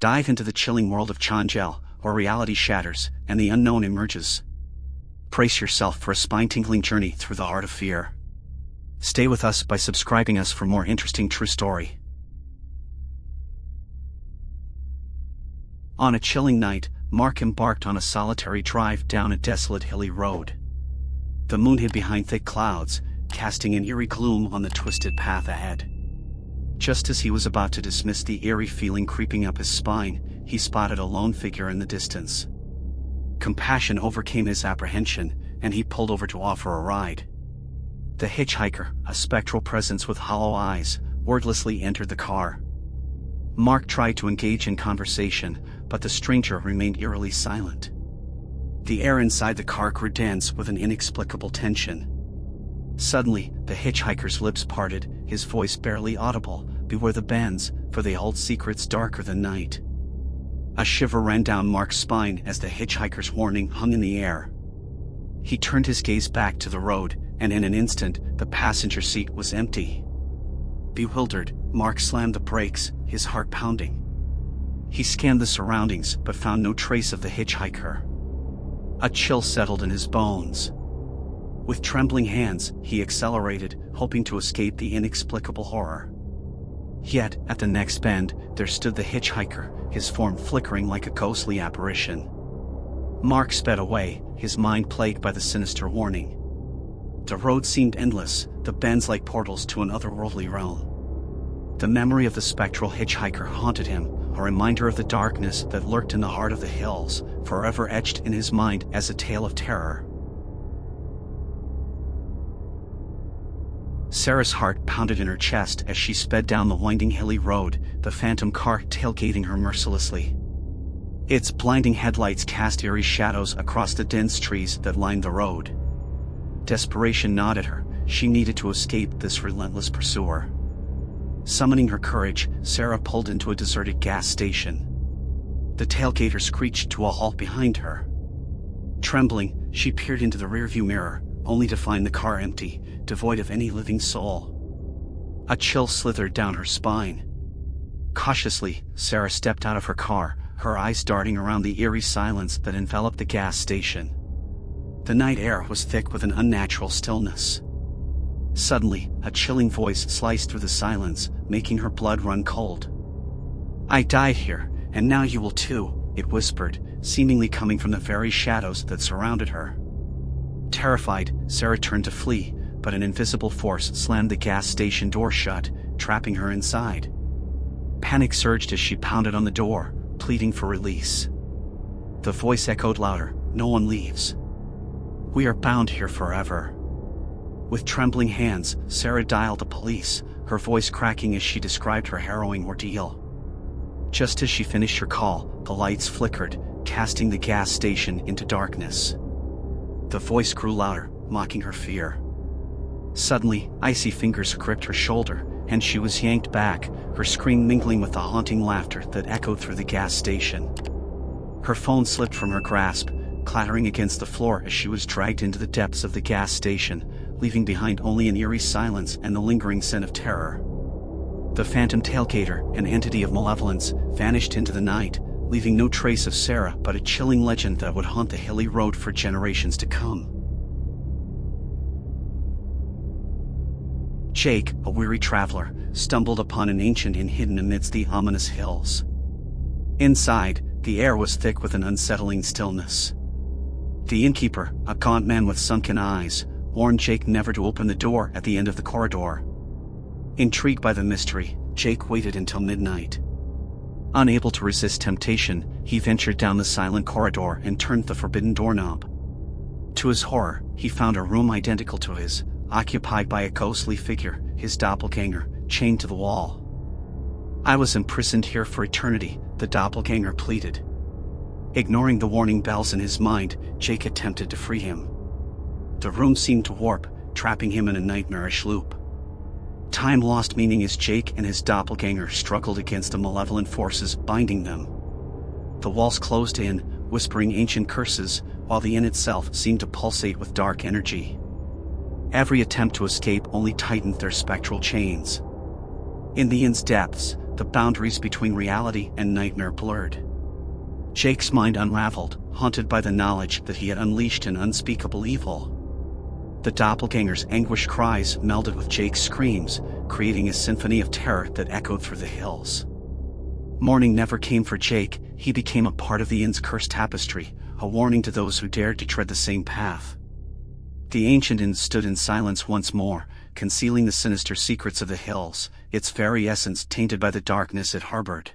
Dive into the chilling world of Changel, where reality shatters and the unknown emerges. Brace yourself for a spine-tingling journey through the heart of fear. Stay with us by subscribing us for more interesting true story. On a chilling night, Mark embarked on a solitary drive down a desolate hilly road. The moon hid behind thick clouds, casting an eerie gloom on the twisted path ahead. Just as he was about to dismiss the eerie feeling creeping up his spine, he spotted a lone figure in the distance. Compassion overcame his apprehension, and he pulled over to offer a ride. The hitchhiker, a spectral presence with hollow eyes, wordlessly entered the car. Mark tried to engage in conversation, but the stranger remained eerily silent. The air inside the car grew dense with an inexplicable tension. Suddenly, the hitchhiker's lips parted, his voice barely audible. "Beware the bends, for they hold secrets darker than night." A shiver ran down Mark's spine as the hitchhiker's warning hung in the air. He turned his gaze back to the road, and in an instant, the passenger seat was empty. Bewildered, Mark slammed the brakes, his heart pounding. He scanned the surroundings but found no trace of the hitchhiker. A chill settled in his bones. With trembling hands, he accelerated, hoping to escape the inexplicable horror. Yet, at the next bend, there stood the hitchhiker, his form flickering like a ghostly apparition. Mark sped away, his mind plagued by the sinister warning. The road seemed endless, the bends like portals to an otherworldly realm. The memory of the spectral hitchhiker haunted him, a reminder of the darkness that lurked in the heart of the hills, forever etched in his mind as a tale of terror. Sarah's heart pounded in her chest as she sped down the winding hilly road, the phantom car tailgating her mercilessly. Its blinding headlights cast eerie shadows across the dense trees that lined the road. Desperation gnawed at her, she needed to escape this relentless pursuer. Summoning her courage, Sarah pulled into a deserted gas station. The tailgater screeched to a halt behind her. Trembling, she peered into the rearview mirror, only to find the car empty, devoid of any living soul. A chill slithered down her spine. Cautiously, Sarah stepped out of her car, her eyes darting around the eerie silence that enveloped the gas station. The night air was thick with an unnatural stillness. Suddenly, a chilling voice sliced through the silence, making her blood run cold. "I died here, and now you will too," it whispered, seemingly coming from the very shadows that surrounded her. Terrified, Sarah turned to flee, but an invisible force slammed the gas station door shut, trapping her inside. Panic surged as she pounded on the door, pleading for release. The voice echoed louder, "No one leaves. We are bound here forever." With trembling hands, Sarah dialed the police, her voice cracking as she described her harrowing ordeal. Just as she finished her call, the lights flickered, casting the gas station into darkness. The voice grew louder, mocking her fear. Suddenly, icy fingers gripped her shoulder, and she was yanked back, her scream mingling with the haunting laughter that echoed through the gas station. Her phone slipped from her grasp, clattering against the floor as she was dragged into the depths of the gas station, leaving behind only an eerie silence and the lingering scent of terror. The phantom tailgater, an entity of malevolence, vanished into the night, leaving no trace of Sarah but a chilling legend that would haunt the hilly road for generations to come. Jake, a weary traveler, stumbled upon an ancient inn hidden amidst the ominous hills. Inside, the air was thick with an unsettling stillness. The innkeeper, a gaunt man with sunken eyes, warned Jake never to open the door at the end of the corridor. Intrigued by the mystery, Jake waited until midnight. Unable to resist temptation, he ventured down the silent corridor and turned the forbidden doorknob. To his horror, he found a room identical to his, occupied by a ghostly figure, his doppelganger, chained to the wall. "I was imprisoned here for eternity," the doppelganger pleaded. Ignoring the warning bells in his mind, Jake attempted to free him. The room seemed to warp, trapping him in a nightmarish loop. Time lost meaning as Jake and his doppelganger struggled against the malevolent forces binding them. The walls closed in, whispering ancient curses, while the inn itself seemed to pulsate with dark energy. Every attempt to escape only tightened their spectral chains. In the inn's depths, the boundaries between reality and nightmare blurred. Jake's mind unraveled, haunted by the knowledge that he had unleashed an unspeakable evil. The doppelganger's anguished cries melded with Jake's screams, creating a symphony of terror that echoed through the hills. Morning never came for Jake. He became a part of the inn's cursed tapestry, a warning to those who dared to tread the same path. The ancient inn stood in silence once more, concealing the sinister secrets of the hills, its very essence tainted by the darkness it harbored.